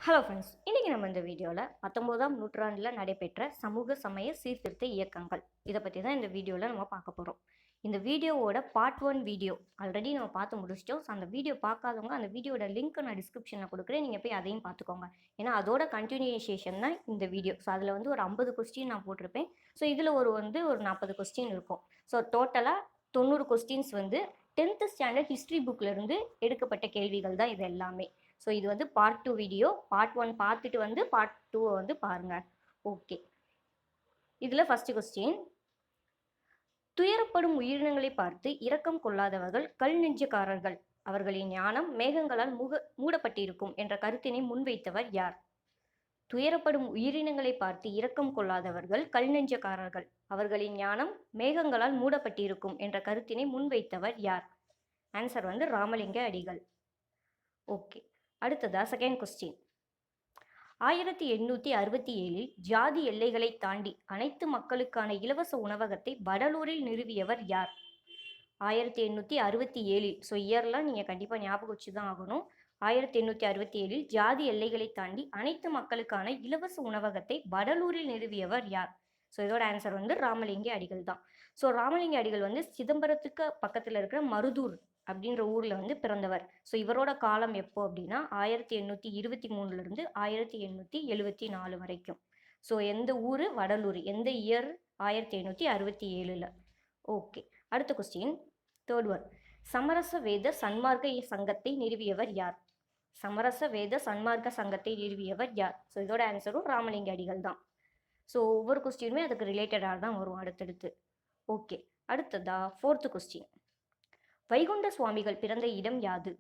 Hello friends, இன்றைக்கி நம்ம இந்த வீடியோவில் 19ஆம் நூற்றாண்டில் நடைபெற்ற சமூக சமய சீர்திருத்த இயக்கங்கள் இதை பற்றி தான் இந்த வீடியோவில் நம்ம பார்க்க போகிறோம். இந்த வீடியோவோட பார்ட் 1 வீடியோ ஆல்ரெடி நம்ம பார்த்து முடிச்சிட்டோம். ஸோ அந்த வீடியோ பார்க்காதவங்க அந்த வீடியோட லிங்க் நான் டிஸ்கிரிப்ஷனில் கொடுக்குறேன், நீங்கள் போய் அதையும் பார்த்துக்கோங்க. ஏன்னா அதோட கண்டினியூஷேஷன் தான் இந்த வீடியோ. ஸோ அதில் வந்து ஒரு 50 கொஸ்டின் நான் போட்டிருப்பேன். ஸோ இதில் ஒரு 40 கொஸ்டின் இருக்கும். ஸோ டோட்டலாக 90 கொஸ்டின்ஸ் வந்து 10th ஸ்டாண்டர்ட் ஹிஸ்ட்ரி புக்கிலேருந்து எடுக்கப்பட்ட கேள்விகள் தான் இது எல்லாமே. ஸோ இது வந்து பார்ட் 2 வீடியோ. பார்ட் 1 பார்த்துட்டு வந்து பார்ட் 2 வந்து பாருங்கள். ஓகே, இதில் ஃபஸ்ட்டு கொஸ்டின், துயரப்படும் உயிரினங்களை பார்த்து இரக்கம் கொள்ளாதவர்கள் கல் நெஞ்சக்காரர்கள், அவர்களின் ஞானம் மேகங்களால் மூடப்பட்டிருக்கும் என்ற கருத்தினை முன்வைத்தவர் யார்? துயரப்படும் உயிரினங்களை பார்த்து இரக்கம் கொள்ளாதவர்கள் கல் நெஞ்சக்காரர்கள், அவர்களின் ஞானம் மேகங்களால் மூடப்பட்டிருக்கும் என்ற கருத்தினை முன்வைத்தவர் யார்? ஆன்சர் வந்து ராமலிங்க அடிகள். ஓகே, அடுத்ததா செகண்ட் கொஸ்டின், 1867 ஜாதி எல்லைகளை தாண்டி அனைத்து மக்களுக்கான இலவச உணவகத்தை வடலூரில் நிறுவியவர் யார்? 1867, ஸோ இயர்லாம் நீங்கள் கண்டிப்பாக ஞாபகம் வச்சு தான் ஆகணும். 1867 ஜாதி எல்லைகளை தாண்டி அனைத்து மக்களுக்கான இலவச உணவகத்தை வடலூரில் நிறுவியவர் யார்? ஸோ இதோட ஆன்சர் வந்து ராமலிங்க அடிகள் தான். ஸோ ராமலிங்க அடிகள் வந்து சிதம்பரத்துக்கு பக்கத்தில் இருக்கிற மருதூர் அப்படின்ற ஊரில் வந்து பிறந்தவர். ஸோ இவரோட காலம் எப்போ அப்படின்னா 1823 1874 வரைக்கும். ஸோ எந்த ஊர்? வடலூர். எந்த இயர்? 1867. ஓகே, அடுத்த கொஸ்டின், தேர்ட் ஒன், சமரச வேத சன்மார்க்க சங்கத்தை நிறுவியவர் யார்? சமரச வேத சன்மார்க்க சங்கத்தை நிறுவியவர் யார்? ஸோ இதோட ஆன்சரும் ராமலிங்க அடிகள் தான். ஸோ ஒவ்வொரு கொஸ்டினுமே அதுக்கு ரிலேட்டடாக தான் வரும் அடுத்தடுத்து. ஓகே, அடுத்ததா ஃபோர்த்து கொஸ்டின், வைகுண்ட சுவாமிகள் பிறந்த இடம் யாது?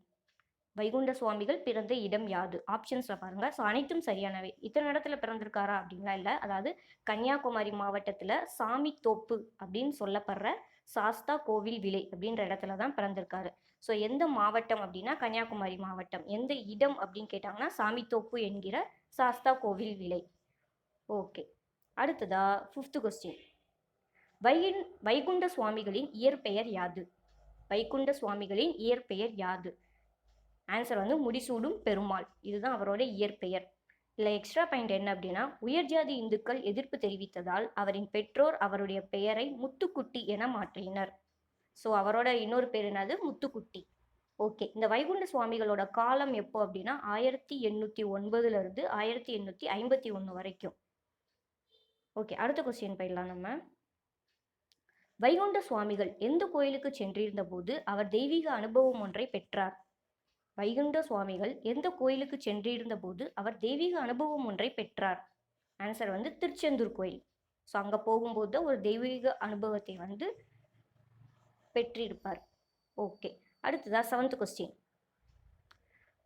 வைகுண்ட சுவாமிகள் பிறந்த இடம் யாது? ஆப்ஷன்ஸில் பாருங்கள். ஸோ அனைத்தும் சரியானவை. இத்தனை இடத்துல பிறந்திருக்காரா அப்படின்னா இல்லை. அதாவது கன்னியாகுமரி மாவட்டத்தில் சாமி தோப்பு அப்படின்னு சொல்லப்படுற சாஸ்தா கோவில் விலை அப்படின்ற இடத்துல தான் பிறந்திருக்காரு. ஸோ எந்த மாவட்டம் அப்படின்னா கன்னியாகுமரி மாவட்டம். எந்த இடம் அப்படின்னு கேட்டாங்கன்னா சாமித்தோப்பு என்கிற சாஸ்தா கோவில் விலை. ஓகே, அடுத்ததா ஃபிஃப்த் கொஸ்டின், வைகுண்ட சுவாமிகளின் இயற்பெயர் யாது? வைகுண்ட சுவாமிகளின் இயற்பெயர் யாது? ஆன்சர் வந்து முடிசூடும் பெருமாள். இதுதான் அவரோட இயற்பெயர். இல்லை எக்ஸ்ட்ரா பாயிண்ட் என்ன அப்படின்னா, உயர்ஜாதி இந்துக்கள் எதிர்ப்பு தெரிவித்ததால் அவரின் பெற்றோர் அவருடைய பெயரை முத்துக்குட்டி என மாற்றினர். ஸோ அவரோட இன்னொரு பேர் என்னது? முத்துக்குட்டி. ஓகே, இந்த வைகுண்ட சுவாமிகளோட காலம் எப்போ அப்படின்னா 1809 1851 வரைக்கும். ஓகே, அடுத்த கொஸ்டின் போயிடலாம் நம்ம. வைகுண்ட சுவாமிகள் எந்த கோயிலுக்கு சென்றிருந்த போது அவர் தெய்வீக அனுபவம் ஒன்றை பெற்றார்? வைகுண்ட சுவாமிகள் எந்த கோயிலுக்கு சென்றிருந்த போது அவர் தெய்வீக அனுபவம் ஒன்றை பெற்றார்? ஆன்சர் வந்து திருச்செந்தூர் கோயில். ஸோ அங்கே போகும்போது ஒரு தெய்வீக அனுபவத்தை வந்து பெற்றிருப்பார். ஓகே, அடுத்ததா செவன்த் கொஸ்டின்,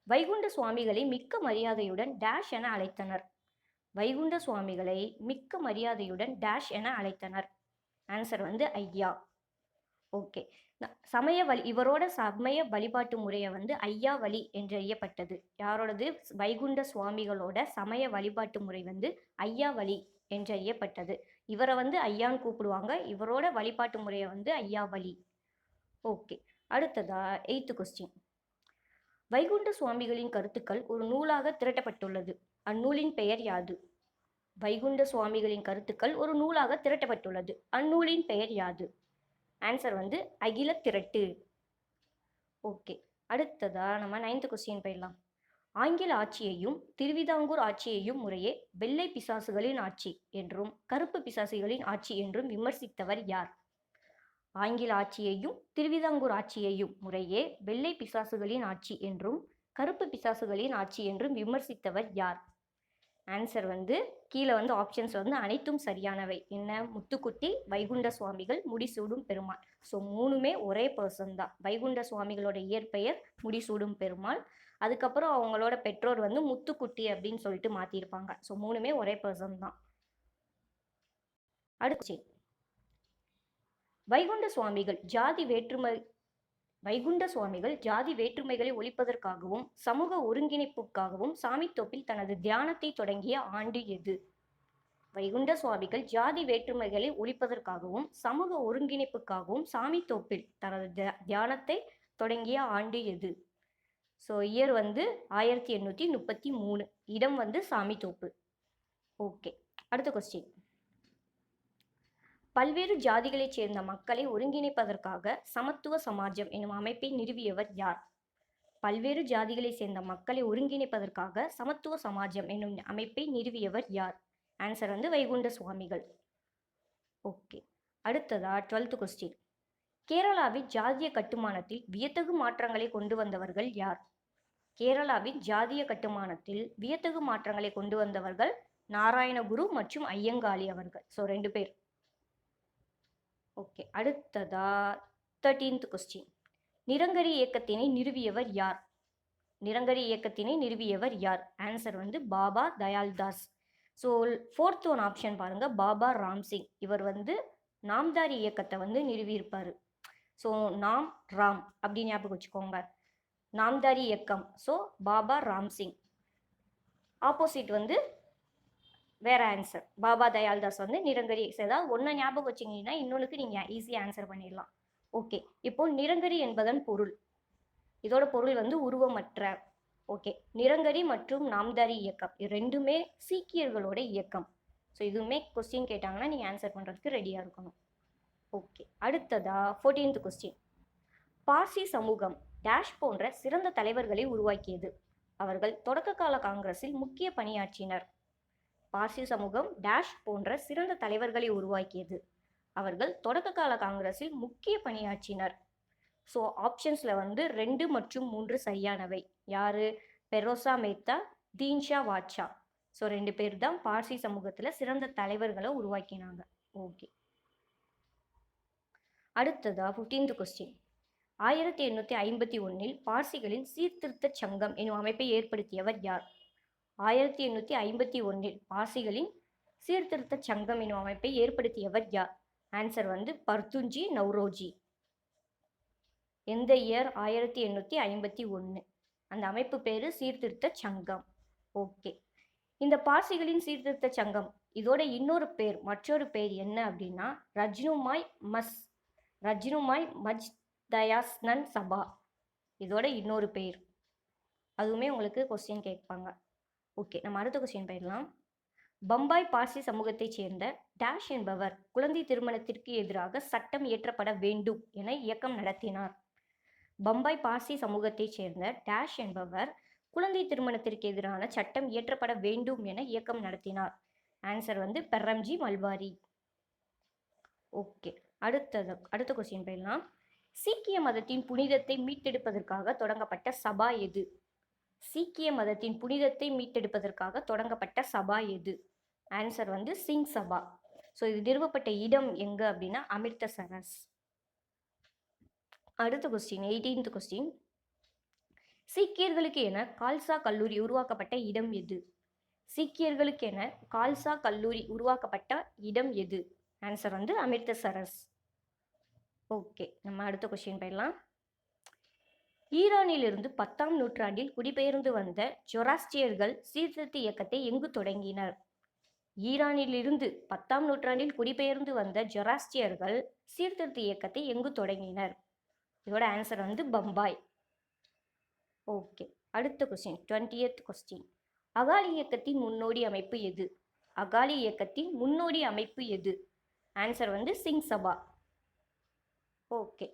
வைகுண்ட சுவாமிகளை மிக்க மரியாதையுடன் டேஷ் என அழைத்தனர். வைகுண்ட சுவாமிகளை மிக்க மரியாதையுடன் டேஷ் என அழைத்தனர். ஆன்சர் வந்து ஐயா. ஓகே, இவரோட சமய வழிபாட்டு முறையை வந்து ஐயா வழி என்று அறியப்பட்டது. யாரோடது? வைகுண்ட சுவாமிகளோட சமய வழிபாட்டு முறை வந்து ஐயா வழி என்று அறியப்பட்டது. இவரை வந்து ஐயான்னு கூப்பிடுவாங்க. இவரோட வழிபாட்டு முறையை வந்து ஐயா வழி. ஓகே, அடுத்ததா எய்த்து கொஸ்டின், வைகுண்ட சுவாமிகளின் கருத்துக்கள் ஒரு நூலாக திரட்டப்பட்டுள்ளது. அந்நூலின் பெயர் யாது? வைகுண்ட சுவாமிகளின் கருத்துக்கள் ஒரு நூலாக திரட்டப்பட்டுள்ளது. அந்நூலின் பெயர் யாது? ஆன்சர் வந்து அகில திரட்டு. ஓகே, அடுத்ததா நம்ம 9th கொஸ்டின் போயிடலாம். ஆங்கில ஆட்சியையும் திருவிதாங்கூர் ஆட்சியையும் முறையே வெள்ளை பிசாசுகளின் ஆட்சி என்றும் கருப்பு பிசாசுகளின் ஆட்சி என்றும் விமர்சித்தவர் யார்? ஆங்கில ஆட்சியையும் திருவிதாங்கூர் ஆட்சியையும் முறையே வெள்ளை பிசாசுகளின் ஆட்சி என்றும் கருப்பு பிசாசுகளின் ஆட்சி என்றும் விமர்சித்தவர் யார்? ஆன்சர் வந்து கீழே வந்து ஆப்ஷன்ஸ் வந்து அனைத்தும் சரியானவை. என்ன? முத்துக்குட்டி, வைகுண்ட சுவாமிகள், முடிசூடும் பெருமாள். ஸோ மூணுமே ஒரே பர்சன் தான். வைகுண்ட சுவாமிகளோட இயற்பெயர் முடிசூடும் பெருமாள். அதுக்கப்புறம் அவங்களோட பெற்றோர் வந்து முத்துக்குட்டி அப்படின்னு சொல்லிட்டு மாற்றிருப்பாங்க. ஸோ மூணுமே ஒரே பர்சன் தான். அடுத்து, வைகுண்ட சுவாமிகள் ஜாதி வேற்றுமைகளை ஒழிப்பதற்காகவும் சமூக ஒருங்கிணைப்புக்காகவும் சாமித்தோப்பில் தனது தியானத்தை தொடங்கிய ஆண்டு எது? வைகுண்ட சுவாமிகள் ஜாதி வேற்றுமைகளை ஒழிப்பதற்காகவும் சமூக ஒருங்கிணைப்புக்காகவும் சாமித்தோப்பில் தனது தியானத்தை தொடங்கிய ஆண்டு எது? ஸோ இயர் வந்து 1833. இடம் வந்து சாமித்தோப்பு. ஓகே, அடுத்த கொஸ்டின். பல்வேறு ஜாதிகளைச் சேர்ந்த மக்களை ஒருங்கிணைப்பதற்காக சமத்துவ சமாஜம் எனும் அமைப்பை நிறுவியவர் யார்? பல்வேறு ஜாதிகளைச் சேர்ந்த மக்களை ஒருங்கிணைப்பதற்காக சமத்துவ சமாஜம் என்னும் அமைப்பை நிறுவியவர் யார்? ஆன்சர் வந்து வைகுண்ட சுவாமிகள். ஓகே, அடுத்ததா 12th கொஸ்டின். கேரளாவின் ஜாதிய கட்டுமானத்தில் வியத்தகு மாற்றங்களை கொண்டு வந்தவர்கள் யார்? கேரளாவின் ஜாதிய கட்டுமானத்தில் வியத்தகு மாற்றங்களை கொண்டு வந்தவர்கள் நாராயணகுரு மற்றும் ஐயங்காளி அவர்கள். ஸோ 2 பேர். ஓகே, அடுத்ததா 13th கொஸ்டின். நிரங்கரி இயக்கத்தினை நிறுவியவர் யார்? நிரங்கரி இயக்கத்தினை நிறுவியவர் யார்? ஆன்சர் வந்து Baba Dayal Das. So 4th one option பாருங்க, பாபா ராம்சிங். இவர் வந்து நாம்தாரி இயக்கத்தை வந்து நிறுவியிருப்பார். ஸோ நாம் ராம் அப்படி ஞாபகம் வச்சுக்கோங்க, நாம்தாரி இயக்கம். ஸோ பாபா ராம்சிங். ஆப்போசிட் வந்து வேற ஆன்சர், பாபா தயால்தாஸ் வந்து நிரங்கரி. ஏதாவது ஒன்றை ஞாபகம் வச்சிங்கன்னா இன்னொன்றுக்கு நீங்கள் ஈஸியாக ஆன்சர் பண்ணிடலாம். ஓகே, இப்போ நிரங்கரி என்பதன் பொருள், இதோட பொருள் வந்து உருவமற்ற. ஓகே, நிரங்கரி மற்றும் நாம்தாரி இயக்கம் இது ரெண்டுமே சீக்கியர்களோட இயக்கம். ஸோ இதுவுமே கொஸ்டின் கேட்டாங்கன்னா நீங்கள் ஆன்சர் பண்ணுறதுக்கு ரெடியாக இருக்கணும். ஓகே, அடுத்ததா 14th கொஸ்டின். பார்சி சமூகம் டேஷ் போன்ற சிறந்த தலைவர்களை உருவாக்கியது. அவர்கள் தொடக்க கால காங்கிரஸில் முக்கிய பணியாற்றினர். பார்சி சமூகம் டேஷ் போன்ற சிறந்த தலைவர்களை உருவாக்கியது. அவர்கள் தொடக்க கால காங்கிரஸில் முக்கிய பணியாற்றினர். ஸோ ஆப்ஷன்ஸில் வந்து 2 மற்றும் 3 சரியானவை. யாரு? பெரோசா மேத்தா, தீன்ஷா வாட்சா. ஸோ 2 பேர் தான் பார்சி சமூகத்தில் சிறந்த தலைவர்களை உருவாக்கினாங்க. ஓகே, அடுத்ததா 15th கொஸ்டின். 1851 பார்சிகளின் சீர்திருத்த சங்கம் எனும் அமைப்பை ஏற்படுத்தியவர் யார்? 1851 பார்சிகளின் சீர்திருத்த சங்கம் எனும் அமைப்பை ஏற்படுத்தியவர் யார்? ஆன்சர் வந்து பர்துஞ்சி நவ்ரோஜி. எந்த இயர்? 1851. அந்த அமைப்பு பேரு சீர்திருத்த சங்கம். ஓகே, இந்த பார்சிகளின் சீர்திருத்த சங்கம் இதோட இன்னொரு பேர், மற்றொரு பேர் என்ன அப்படின்னா ரஜ்னுமாய் மஜ்தயாஸ்னன் சபா. இதோட இன்னொரு பேர், அதுவுமே உங்களுக்கு கொஸ்டின் கேட்பாங்க. ஓகே, நம்ம அடுத்த கொஸ்டின் போயிடலாம். பம்பாய் பார்சி சமூகத்தைச் சேர்ந்த டேஷ் என்பவர் குழந்தை திருமணத்திற்கு எதிராக சட்டம் இயற்றப்பட வேண்டும் என இயக்கம் நடத்தினார். பம்பாய் பார்சி சமூகத்தைச் சேர்ந்த டேஷ் என்பவர் குழந்தை திருமணத்திற்கு எதிரான சட்டம் இயற்றப்பட வேண்டும் என இயக்கம் நடத்தினார். ஆன்சர் வந்து பெர்ரம்ஜி மல்வாரி. ஓகே, அடுத்த கொஸ்டின் போயிடலாம். சீக்கிய மதத்தின் புனிதத்தை மீட்டெடுப்பதற்காக தொடங்கப்பட்ட சபா எது? சீக்கிய மதத்தின் புனிதத்தை மீட்டெடுப்பதற்காக தொடங்கப்பட்ட சபா எது? ஆன்சர் வந்து சிங் சபா. ஸோ இது நிறுவப்பட்ட இடம் எங்க அப்படின்னா அமிர்தசரஸ். அடுத்த கொஸ்டின் 18th கொஸ்டின். சீக்கியர்களுக்கு என கால்சா கல்லூரி உருவாக்கப்பட்ட இடம் எது? சீக்கியர்களுக்கு என கால்சா கல்லூரி உருவாக்கப்பட்ட இடம் எது? ஆன்சர் வந்து அமிர்தசரஸ். ஓகே, நம்ம அடுத்த கொஸ்டின் போயிடலாம். ஈரானிலிருந்து 10ஆம் நூற்றாண்டில் குடிபெயர்ந்து வந்த ஜொராஸ்ட்ரியர்கள் சீர்திருத்த இயக்கத்தை எங்கு தொடங்கினர்? ஈரானிலிருந்து 10ஆம் நூற்றாண்டில் குடிபெயர்ந்து வந்த ஜொராஸ்ட்ரியர்கள் சீர்திருத்த இயக்கத்தை எங்கு தொடங்கினர்? இதோட ஆன்சர் வந்து பம்பாய். ஓகே, அடுத்த கொஸ்டின் 20th கொஸ்டின். அகாலி இயக்கத்தின் முன்னோடி அமைப்பு எது? அகாலி இயக்கத்தின் முன்னோடி அமைப்பு எது? ஆன்சர் வந்து சிங் சபா. ஓகே,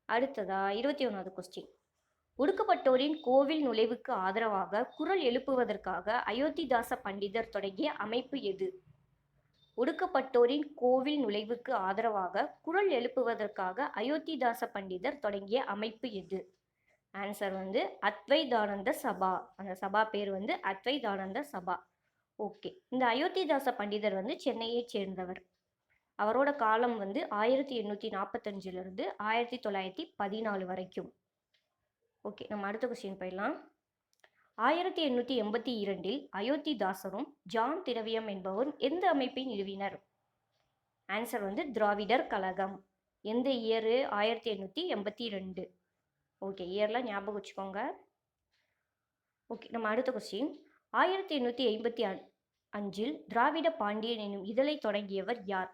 அடுத்ததா 21வது கொஸ்டின். ஒடுக்கப்பட்டோரின் கோவில் நுழைவுக்கு ஆதரவாக குரல் எழுப்புவதற்காக அயோத்திதாச பண்டிதர் தொடங்கிய அமைப்பு எது? ஒடுக்கப்பட்டோரின் கோவில் நுழைவுக்கு ஆதரவாக குரல் எழுப்புவதற்காக அயோத்திதாச பண்டிதர் தொடங்கிய அமைப்பு எது? ஆன்சர் வந்து அத்வைதானந்த சபா. அந்த சபா பேர் வந்து அத்வைதானந்த சபா. ஓகே, இந்த அயோத்திதாச பண்டிதர் வந்து சென்னையை சேர்ந்தவர். அவரோட காலம் வந்து 1845 1914 வரைக்கும். ஓகே, நம்ம அடுத்த கொஸ்டின் போயிடலாம். 1882 அயோத்திதாசரும் ஜான் திரவியம் என்பவரும் எந்த அமைப்பை நிறுவினர்? ஆன்சர் வந்து திராவிடர் கழகம். எந்த இயரு? 1882. ஓகே, இயர்லாம் ஞாபகம் வச்சுக்கோங்க. ஓகே, நம்ம அடுத்த கொஸ்டின். 1885 திராவிட பாண்டியன் என்னும் இதழை தொடங்கியவர் யார்?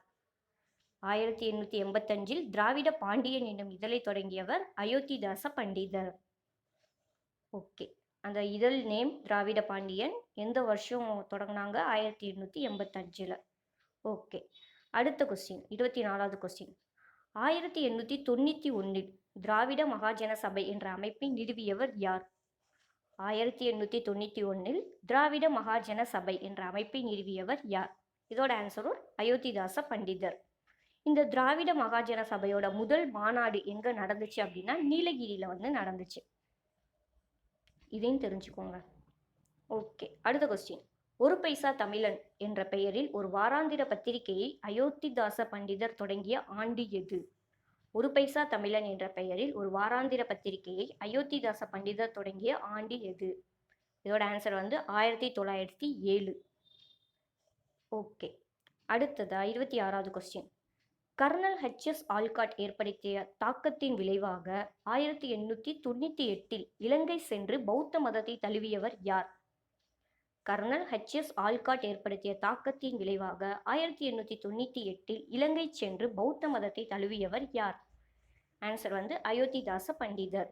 1885 திராவிட பாண்டியன் என்னும் இதழை தொடங்கியவர் அயோத்திதாச பண்டிதர். ஓகே. அந்த இதழ் நேம் திராவிட பாண்டியன். எந்த வருஷம் தொடங்குனாங்க? 1885ல். ஓகே. அடுத்த கொஸ்டின் 24வது கொஸ்டின். 1891ல் திராவிட மகாஜன சபை என்ற அமைப்பை நிறுவியவர் யார்? 1891ல் திராவிட மகாஜன சபை என்ற அமைப்பை நிறுவியவர் யார்? இதோட ஆன்சரும் அயோத்திதாச பண்டிதர். இந்த திராவிட மகாஜன சபையோட முதல் மாநாடு எங்க நடந்துச்சு அப்படின்னா நீலகிரியில வந்து நடந்துச்சு. இதையும் தெரிஞ்சுக்கோங்க. ஓகே. அடுத்த கொஸ்டின். ஒரு பைசா தமிழன் என்ற பெயரில் ஒரு வாராந்திர பத்திரிகையை அயோத்திதாச பண்டிதர் தொடங்கிய ஆண்டு எது? ஒரு பைசா தமிழன் என்ற பெயரில் ஒரு வாராந்திர பத்திரிகையை அயோத்திதாச பண்டிதர் தொடங்கிய ஆண்டு எது? இதோட ஆன்சர் வந்து 1907. ஓகே. அடுத்ததா 26வது கொஸ்டின். Kernel H.S. ஆல்காட் ஏற்படுத்திய தாக்கத்தின் விளைவாக 1898ல் இலங்கை சென்று பௌத்த மதத்தை தழுவியவர் யார்? Kernel H.S. ஆல்காட் ஏற்படுத்திய தாக்கத்தின் விளைவாக 1898ல் இலங்கை சென்று பௌத்த மதத்தை தழுவியவர் யார்? ஆன்சர் வந்து அயோத்திதாச பண்டிதர்.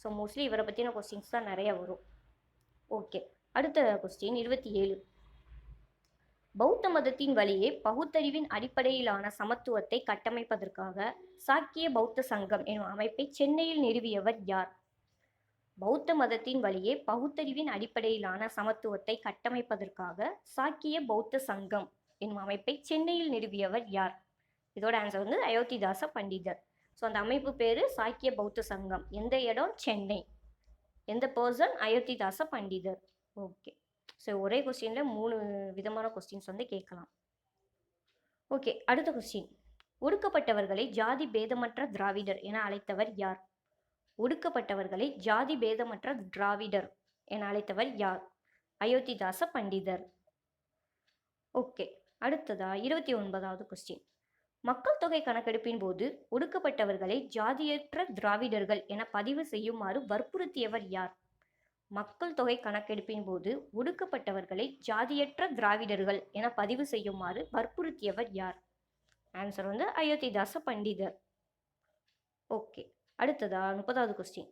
ஸோ மோஸ்ட்லி இவரை பற்றின கொஸ்டின்ஸ் தான் நிறைய வரும். ஓகே. அடுத்த கொஸ்டின் 27. பௌத்த மதத்தின் வழியே பகுத்தறிவின் அடிப்படையிலான சமத்துவத்தை கட்டமைப்பதற்காக சாக்கிய பௌத்த சங்கம் எனும் அமைப்பை சென்னையில் நிறுவியவர் யார்? பௌத்த மதத்தின் வழியே பகுத்தறிவின் அடிப்படையிலான சமத்துவத்தை கட்டமைப்பதற்காக சாக்கிய பௌத்த சங்கம் எனும் அமைப்பை சென்னையில் நிறுவியவர் யார்? இதோட ஆன்சர் வந்து அயோத்திதாச பண்டிதர். ஸோ அந்த அமைப்பு பேர் சாக்கிய பௌத்த சங்கம். எந்த இடம்? சென்னை. எந்த பர்சன்? அயோத்திதாச பண்டிதர். ஓகே. ஸோ ஒரே கொஸ்டினில் 3 விதமான கொஸ்டின்ஸ் வந்து கேட்கலாம். ஓகே. அடுத்த கொஸ்டின். ஒடுக்கப்பட்டவர்களை ஜாதி பேதமற்ற திராவிடர் என அழைத்தவர் யார்? ஒடுக்கப்பட்டவர்களை ஜாதி பேதமற்ற திராவிடர் என அழைத்தவர் யார்? அயோத்திதாச பண்டிதர். ஓகே. அடுத்ததா 29வது கொஸ்டின். மக்கள் தொகை கணக்கெடுப்பின் போது ஒடுக்கப்பட்டவர்களை ஜாதியற்ற திராவிடர்கள் என பதிவு செய்யுமாறு வற்புறுத்தியவர் யார்? மக்கள் தொகை கணக்கெடுப்பின் போது ஒடுக்கப்பட்டவர்களை ஜாதியற்ற திராவிடர்கள் என பதிவு செய்யுமாறு வற்புறுத்தியவர் யார்? ஆன்சர் வந்து அயோத்திதாச பண்டிதர். ஓகே. அடுத்ததா 30வது கொஸ்டின்.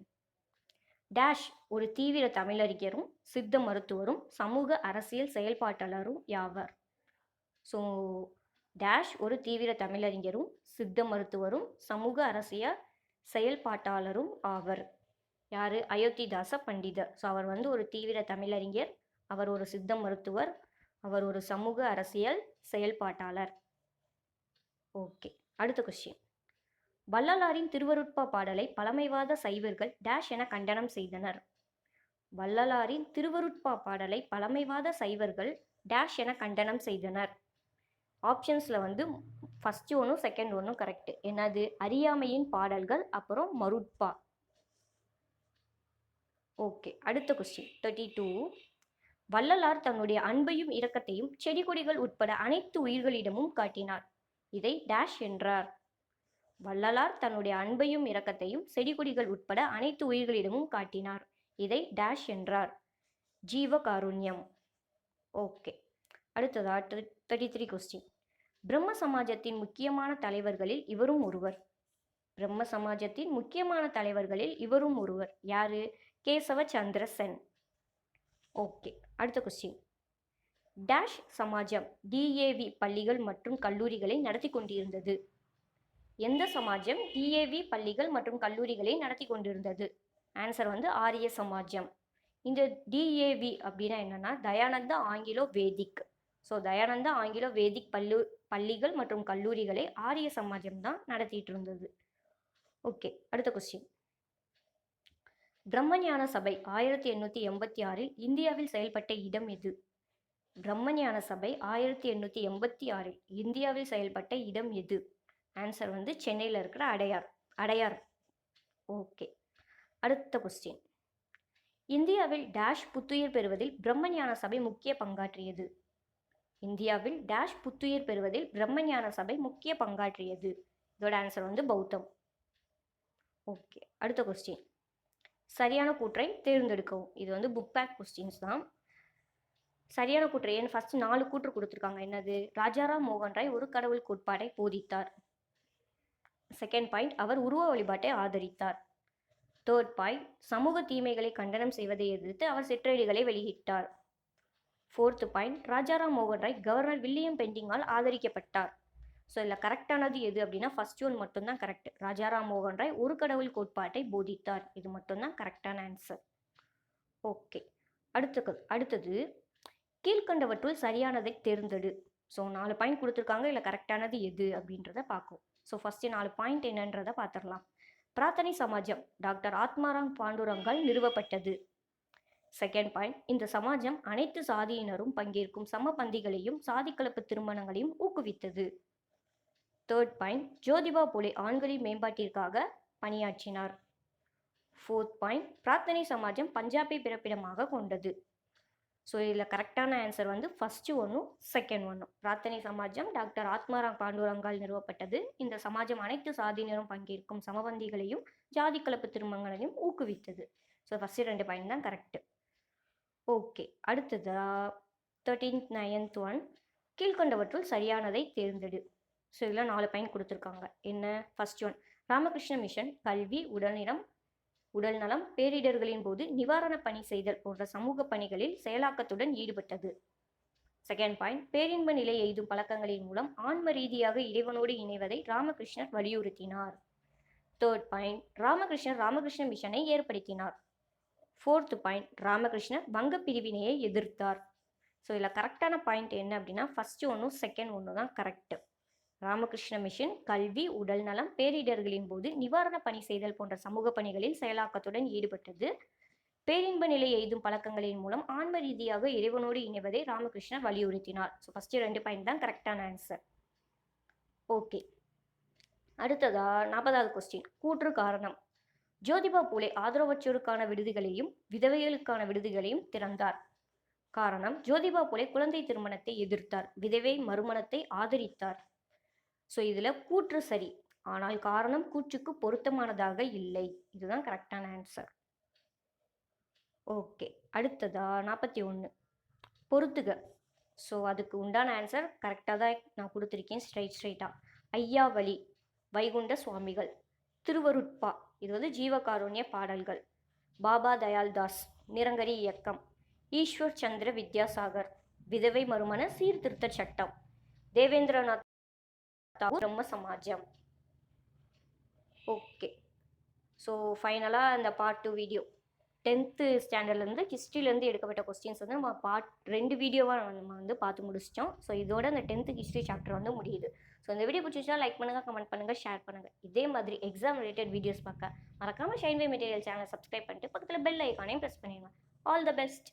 டேஷ் ஒரு தீவிர தமிழறிஞரும் சித்த மருத்துவரும் சமூக அரசியல் செயல்பாட்டாளரும் யாவர்? ஸோ டேஷ் ஒரு தீவிர தமிழறிஞரும் சித்த மருத்துவரும் சமூக அரசியல் செயல்பாட்டாளரும் ஆவர். யாரு? அயோத்திதாச பண்டிதர். ஸோ அவர் வந்து ஒரு தீவிர தமிழறிஞர், அவர் ஒரு சித்த மருத்துவர், அவர் ஒரு சமூக அரசியல் செயல்பாட்டாளர். ஓகே. அடுத்த கொஸ்டின். வள்ளலாரின் திருவருட்பா பாடலை பழமைவாத சைவர்கள் டேஷ் என கண்டனம் செய்தனர். வள்ளலாரின் திருவருட்பா பாடலை பழமைவாத சைவர்கள் டேஷ் என கண்டனம் செய்தனர். ஆப்ஷன்ஸில் வந்து ஃபஸ்ட்டு ஒன்றும் செகண்ட் ஒன்றும் கரெக்டு. என்னது? அறியாமையின் பாடல்கள், அப்புறம் மருட்பா. ஓகே. அடுத்த கொஸ்டின் 32. வள்ளலார் தன்னுடைய அன்பையும் இரக்கத்தையும் செடி கொடிகள் உட்பட அனைத்து உயிர்களிடமும் காட்டினார். இதை டேஷ் என்றார். வள்ளலார் தன்னுடைய அன்பையும் இரக்கத்தையும் செடி கொடிகள் உட்பட அனைத்து உயிர்களிடமும் காட்டினார். இதை டேஷ் என்றார். ஜீவகாருண்யம். ஓகே. அடுத்ததா 33 கொஸ்டின். பிரம்ம சமாஜத்தின் முக்கியமான தலைவர்களில் இவரும் ஒருவர். பிரம்ம சமாஜத்தின் முக்கியமான தலைவர்களில் இவரும் ஒருவர். யாரு? கேசவ சந்திர சென். ஓகே. அடுத்த கொஸ்டின். டேஷ் சமாஜம் DAV பள்ளிகள் மற்றும் கல்லூரிகளை நடத்தி கொண்டிருந்தது. எந்த சமாஜம் DAV பள்ளிகள் மற்றும் கல்லூரிகளை நடத்தி கொண்டிருந்தது? ஆன்சர் வந்து ஆரிய சமாஜம். இந்த DAV அப்படின்னா என்னன்னா தயானந்த ஆங்கிலோ வேதிக். ஸோ தயானந்த ஆங்கிலோ வேதிக் பள்ளிகள் மற்றும் கல்லூரிகளை ஆரிய சமாஜம் தான் நடத்திட்டு இருந்தது. ஓகே. அடுத்த கொஸ்டின். பிரம்மஞான சபை 1886ல் இந்தியாவில் செயல்பட்ட இடம் எது? பிரம்மஞான சபை 1886ல் இந்தியாவில் செயல்பட்ட இடம் எது? ஆன்சர் வந்து சென்னையில் இருக்கிற அடையார். ஓகே. அடுத்த கொஸ்டின். இந்தியாவில் டேஷ் புத்துயிர் பெறுவதில் பிரம்மஞான சபை முக்கிய பங்காற்றியது. இந்தியாவில் டேஷ் புத்துயிர் பெறுவதில் பிரம்மஞான சபை முக்கிய பங்காற்றியது. இதோட ஆன்சர் வந்து பௌத்தம். ஓகே. அடுத்த கொஸ்டின். சரியான கூற்றை தேர்ந்தெடுக்கவும். இது வந்து புக் பேக் கொஸ்டின்ஸ் தான். சரியான கூற்று ஏன்னு ஃபர்ஸ்ட் 4 கூற்று கொடுத்துருக்காங்க. என்னது? ராஜாராம் மோகன் ராய் ஒரு கடவுள் கோட்பாட்டை போதித்தார். செகண்ட் பாயிண்ட், அவர் உருவ வழிபாட்டை ஆதரித்தார். தேர்ட் பாயிண்ட், சமூக தீமைகளை கண்டனம் செய்வதை எதிர்த்து அவர் சிற்றேடுகளை வெளியிட்டார். ஃபோர்த் பாயிண்ட், ராஜாராம் மோகன் ராய் கவர்னர் வில்லியம் பெண்டிங்கால் ஆதரிக்கப்பட்டார். ஸோ இதில் கரெக்டானது எது அப்படின்னா ஃபர்ஸ்ட் ஒன் மட்டும்தான் கரெக்ட். ராஜாராம் மோகன் ராய் ஒரு கடவுள் கோட்பாட்டை போதித்தார். இது மட்டும்தான் கரெக்டான ஆன்சர். ஓகே, அடுத்தது கீழ்கண்டவற்றுள் சரியானதை தேர்ந்தெடு. ஸோ 4 பாயிண்ட் கொடுத்துருக்காங்க. இல்லை கரெக்டானது எது அப்படின்றத பார்க்கும். ஸோ ஃபஸ்ட்டு 4 பாயிண்ட் என்னன்றதை பார்த்துடலாம். பிரார்த்தனை சமாஜம் டாக்டர் ஆத்மாராம் பாண்டுரங்கால் நிறுவப்பட்டது. செகண்ட் பாயிண்ட், இந்த சமாஜம் அனைத்து சாதியினரும் பங்கேற்கும் சமபந்திகளையும் சாதி கலப்பு திருமணங்களையும் ஊக்குவித்தது. தேர்ட் பாயிண்ட், ஜோதிபா பூலே ஆண்களின் மேம்பாட்டிற்காக பணியாற்றினார். ஃபோர்த் பாயிண்ட், பிரார்த்தனை சமாஜம் பஞ்சாபை பிறப்பிடமாக கொண்டது. ஸோ இதில் கரெக்டான ஆன்சர் வந்து ஃபஸ்ட்டு ஒன்றும் செகண்ட் ஒன்றும். பிரார்த்தனை சமாஜம் டாக்டர் ஆத்மாராம் பாண்டுரங்கால் நிறுவப்பட்டது. இந்த சமாஜம் அனைத்து சாதியினரும் பங்கேற்கும் சமபந்திகளையும் ஜாதி கலப்பு திருமணங்களையும் ஊக்குவித்தது. ஸோ ஃபஸ்ட்டு 2 பாயிண்ட் தான் கரெக்டு. ஓகே, அடுத்ததா 13th 9th ஒன், கீழ்கொண்டவற்றுள் சரியானதை தேர்ந்தெடு. ஸோ இதில் 4 பாயிண்ட் கொடுத்துருக்காங்க. என்ன? ஃபர்ஸ்ட் ஒன், ராமகிருஷ்ண மிஷன் கல்வி, உடல்நலம், பேரிடர்களின் போது நிவாரண பணி செய்தல் போன்ற சமூக பணிகளில் செயலாக்கத்துடன் ஈடுபட்டது. செகண்ட் பாயிண்ட், பேரின்ப நிலை எய்தும் பழக்கங்களின் மூலம் ஆன்ம ரீதியாக இறைவனோடு இணைவதை ராமகிருஷ்ணர் வலியுறுத்தினார். தேர்ட் பாயிண்ட், ராமகிருஷ்ண மிஷனை ஏற்படுத்தினார். ஃபோர்த் பாயிண்ட், ராமகிருஷ்ணர் வங்க பிரிவினையை எதிர்த்தார். ஸோ இதில் கரெக்டான பாயிண்ட் என்ன அப்படின்னா ஃபர்ஸ்ட் ஒன்றும் செகண்ட் ஒன்று தான் கரெக்டு. ராமகிருஷ்ண மிஷன் கல்வி, உடல்நலம், பேரிடர்களின் போது நிவாரண பணி செய்தல் போன்ற சமூக பணிகளில் செயலாக்கத்துடன் ஈடுபட்டது. பேரின்ப நிலை எய்தும் பழக்கங்களின் மூலம் ஆன்ம ரீதியாக இறைவனோடு இணைவதை ராமகிருஷ்ணர் வலியுறுத்தினார். ஸோ ஃபஸ்ட்டு 2 பாயிண்ட் தான் கரெக்டான ஆன்சர். ஓகே, அடுத்ததா 40வது கொஸ்டின், கூற்று காரணம். ஜோதிபா பூலே ஆதரவற்றோருக்கான விடுதிகளையும் விதவைகளுக்கான விடுதிகளையும் திறந்தார். காரணம், ஜோதிபா பூலே குழந்தை திருமணத்தை எதிர்த்தார், விதவை மறுமணத்தை ஆதரித்தார். ஸோ இதில் கூற்று சரி, ஆனால் காரணம் கூற்றுக்கு பொருத்தமானதாக இல்லை. இதுதான் கரெக்டான ஆன்சர். ஓகே, அடுத்ததா 41, பொறுத்துக. ஸோ அதுக்கு உண்டான ஆன்சர் கரெக்டாக தான் நான் கொடுத்துருக்கேன். ஸ்ட்ரைட்டாக ஐயாவளி, வைகுண்ட சுவாமிகள், திருவருட்பா, இது வந்து ஜீவகாருண்ய பாடல்கள், பாபா தயால்தாஸ், நிரங்கரி இயக்கம், ஈஸ்வர் சந்திர வித்யாசாகர், விதவை மறுமண சீர்திருத்த சட்டம், தேவேந்திரநாத் பிரம்ம சமாஜம். ஓகே, ஸோ ஃபைனலாக அந்த பார்ட் 2 வீடியோ 10th ஸ்டாண்டர்ட்லேருந்து ஹிஸ்ட்ரியிலேருந்து எடுக்கப்பட்ட கொஸ்டின்ஸ் வந்து நம்ம பார்ட் 2 வீடியோவாக நம்ம வந்து பார்த்து முடிச்சிட்டோம். ஸோ இதோட அந்த 10th ஹிஸ்ட்ரி சாப்டர் வந்து முடியுது. ஸோ இந்த வீடியோ பிடிச்சிச்சா லைக் பண்ணுங்கள், கமெண்ட் பண்ணுங்கள், ஷேர் பண்ணுங்கள். இதே மாதிரி எக்ஸாம் ரிலேட்டட் வீடியோஸ் பார்க்க மறக்காமல் ஷைன்வே மெட்டீரியல் சேனலை சப்ஸ்கிரைப் பண்ணிட்டு பக்கத்தில் பெல் ஐக்கானையும் ப்ரெஸ் பண்ணிடுங்க. All the best.